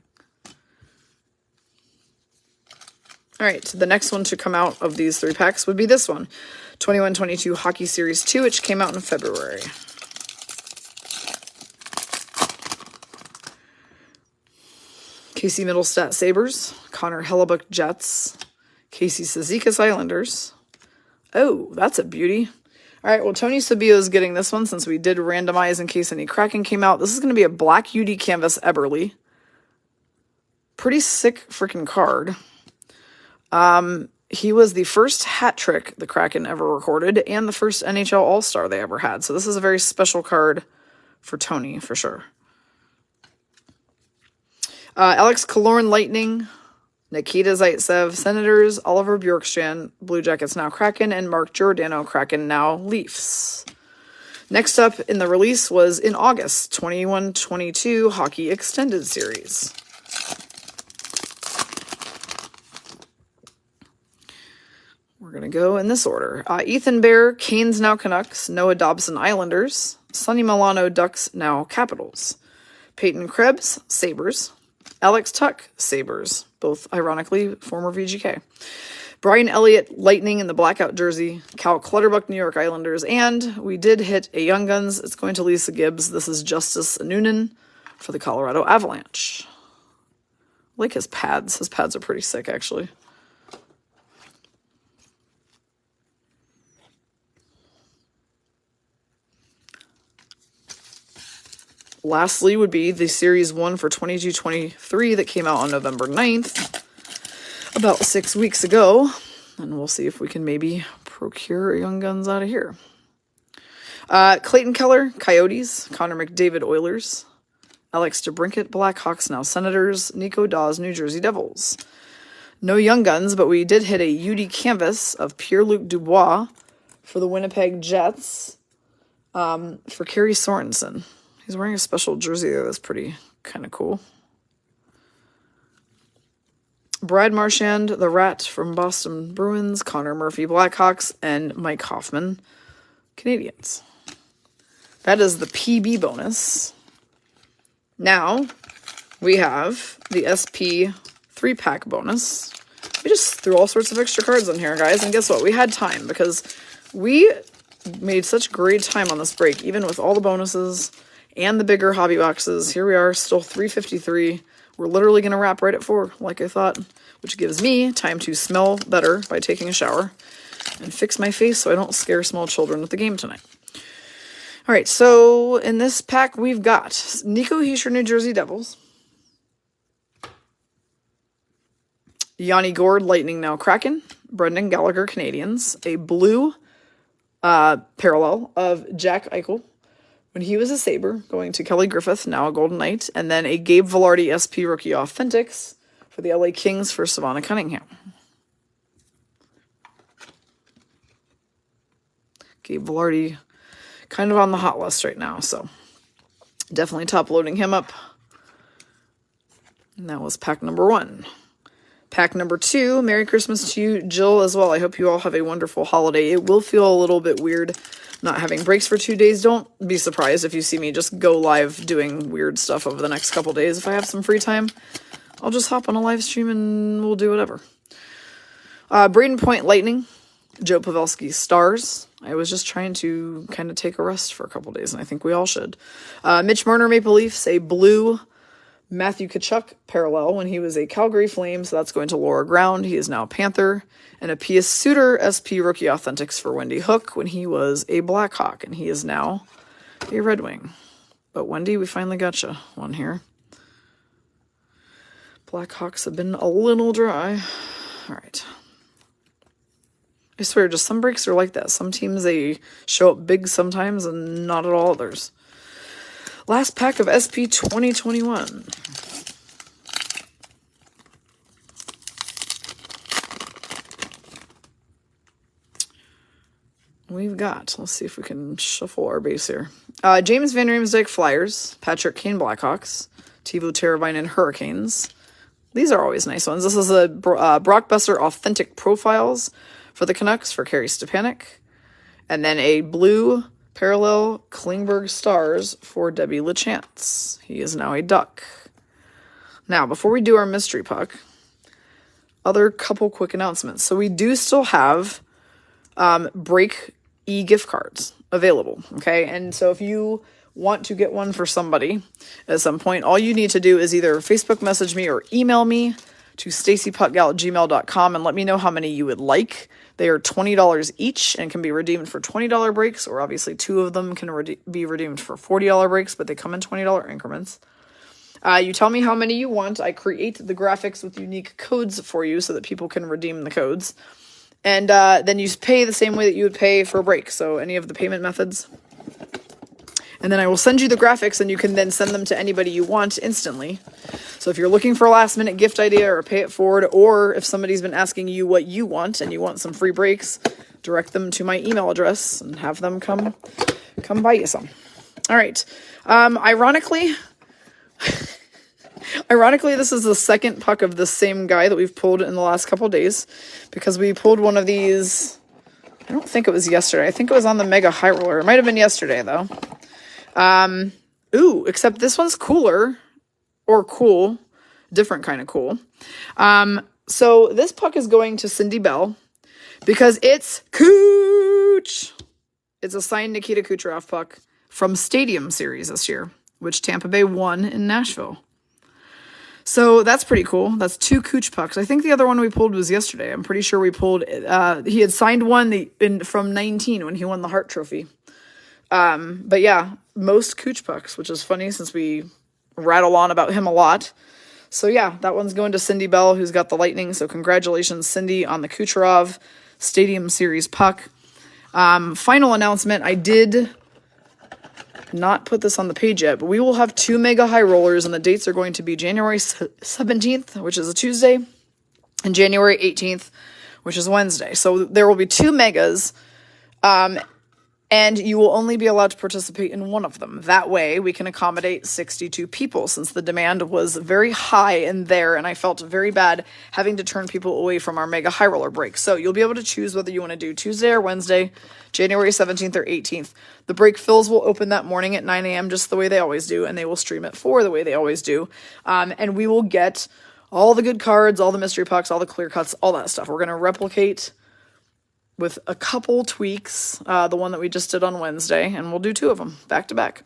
All right, the next one to come out of these 3 packs would be this one, 21-22 Hockey Series 2, which came out in February. Casey Middlestat Sabres, Connor Hellebuck Jets, Casey Cizikas Islanders. Oh, that's a beauty. All right, well, Tony Sabio is getting this one since we did randomize in case any Kraken came out. This is going to be a black UD canvas Eberle. Pretty sick freaking card. He was the first hat trick the Kraken ever recorded and the first NHL All-Star they ever had. So this is a very special card for Tony, for sure. Alex Killorn Lightning, Nikita Zaitsev Senators, Oliver Bjorkstrand Blue Jackets now Kraken, and Mark Giordano Kraken now Leafs. Next up in the release was in August, 21-22 Hockey Extended Series. We're going to go in this order. Ethan Bear, Canes now Canucks, Noah Dobson Islanders, Sonny Milano Ducks now Capitals, Peyton Krebs Sabres, Alex Tuck Sabres, both ironically former VGK, Brian Elliott Lightning in the blackout jersey, Cal Clutterbuck New York Islanders, and we did hit a Young Guns. It's going to Lisa Gibbs. This is Justice Noonan for the Colorado Avalanche. I like his pads. His pads are pretty sick, actually. Lastly would be the Series 1 for 22-23 that came out on November 9th, about 6 weeks ago. And we'll see if we can maybe procure Young Guns out of here. Clayton Keller, Coyotes, Connor McDavid, Oilers, Alex DeBrincat, Blackhawks, now Senators, Nico Dawes, New Jersey Devils. No Young Guns, but we did hit a UD canvas of Pierre-Luc Dubois for the Winnipeg Jets for Kerry Sorensen. He's wearing a special jersey there that's pretty kind of cool. Brad Marchand, the Rat from Boston Bruins, Connor Murphy Blackhawks, and Mike Hoffman Canadiens. That is the PB bonus. Now we have the SP 3-pack bonus. We just threw all sorts of extra cards in here, guys, and guess what? We had time because we made such great time on this break, even with all the bonuses and the bigger hobby boxes. Here we are, still $3.53. We're literally going to wrap right at 4, like I thought, which gives me time to smell better by taking a shower and fix my face so I don't scare small children at the game tonight. All right, so in this pack, we've got Nico Hischier, New Jersey Devils, Yanni Gourde, Lightning now Kraken, Brendan Gallagher, Canadiens, a blue parallel of Jack Eichel when he was a Sabre, going to Kelly Griffith, now a Golden Knight, and then a Gabe Vilardi SP Rookie Authentics for the LA Kings for Savannah Cunningham. Gabe Vilardi kind of on the hot list right now, so definitely top-loading him up. And that was pack number 1. Pack number 2, Merry Christmas to you, Jill, as well. I hope you all have a wonderful holiday. It will feel a little bit weird not having breaks for 2 days. Don't be surprised if you see me just go live doing weird stuff over the next couple days. If I have some free time, I'll just hop on a live stream and we'll do whatever. Braden Point Lightning, Joe Pavelski Stars. I was just trying to kind of take a rest for a couple days, and I think we all should. Mitch Marner Maple Leafs, a blue Matthew Tkachuk parallel when he was a Calgary Flame, so that's going to Laura Ground. He is now Panther. And a Pius Suter SP Rookie Authentics for Wendy Hook when he was a Blackhawk, and he is now a Red Wing. But Wendy, we finally got you one here. Blackhawks have been a little dry. All right. I swear, just some breaks are like that. Some teams, they show up big sometimes and not at all others. Last pack of SP 2021. We've got, let's see if we can shuffle our base here. James Van Riemsdyk Flyers, Patrick Kane Blackhawks, Teuvo Teravainen Hurricanes. These are always nice ones. This is a Brock Besser Authentic Profiles for the Canucks for Carey Stepanek. And then a blue parallel Klingberg stars for Debbie LaChance. He is now a Duck. Now, before we do our mystery puck, other couple quick announcements. So we do still have break gift cards available, okay? And so if you want to get one for somebody at some point, all you need to do is either Facebook message me or email me to stacypuckgal@gmail.com and let me know how many you would like. They are $20 each and can be redeemed for $20 breaks, or obviously 2 of them can be redeemed for $40 breaks, but they come in $20 increments. You tell me how many you want. I create the graphics with unique codes for you so that people can redeem the codes. And then you pay the same way that you would pay for a break. So any of the payment methods. And then I will send you the graphics and you can then send them to anybody you want instantly. So if you're looking for a last minute gift idea or pay it forward, or if somebody's been asking you what you want and you want some free breaks, direct them to my email address and have them come buy you some. All right. Ironically, this is the second puck of the same guy that we've pulled in the last couple days, because we pulled one of these, I don't think it was yesterday. I think it was on the Mega High Roller. It might have been yesterday, though. Except this one's cooler, or cool, different kind of cool. So this puck is going to Cindy Bell, because it's Cooch. It's a signed Nikita Kucherov puck from Stadium Series this year, which Tampa Bay won in Nashville. So that's pretty cool. That's 2 Cooch pucks. I think the other one we pulled was yesterday. I'm pretty sure we pulled, he had signed one from 19 when he won the Hart Trophy. But yeah, most Cooch pucks, which is funny since we rattle on about him a lot. So yeah, that one's going to Cindy Bell, who's got the Lightning. So congratulations, Cindy, on the Kucherov Stadium Series puck. Final announcement, I did not put this on the page yet, but we will have 2 Mega High Rollers, and the dates are going to be January 17th, which is a Tuesday, and January 18th, which is Wednesday. So there will be 2 Megas, and you will only be allowed to participate in one of them. That way, we can accommodate 62 people, since the demand was very high in there, and I felt very bad having to turn people away from our Mega High Roller break. So you'll be able to choose whether you want to do Tuesday or Wednesday, January 17th or 18th. The break fills will open that morning at 9 a.m. just the way they always do, and they will stream at 4 the way they always do. And we will get all the good cards, all the mystery pucks, all the clear cuts, all that stuff. We're going to replicate with a couple tweaks, the one that we just did on Wednesday, and we'll do 2 of them back to back.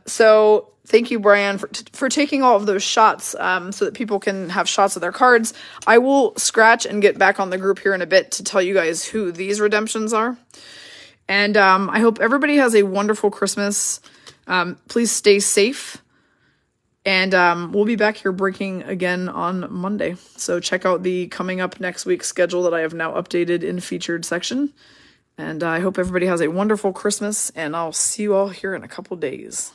So thank you, Brian, for taking all of those shots, so that people can have shots of their cards. I will scratch and get back on the group here in a bit to tell you guys who these redemptions are. And I hope everybody has a wonderful Christmas. Please stay safe. And we'll be back here breaking again on Monday. So check out the coming up next week's schedule that I have now updated in featured section. And I hope everybody has a wonderful Christmas, and I'll see you all here in a couple days.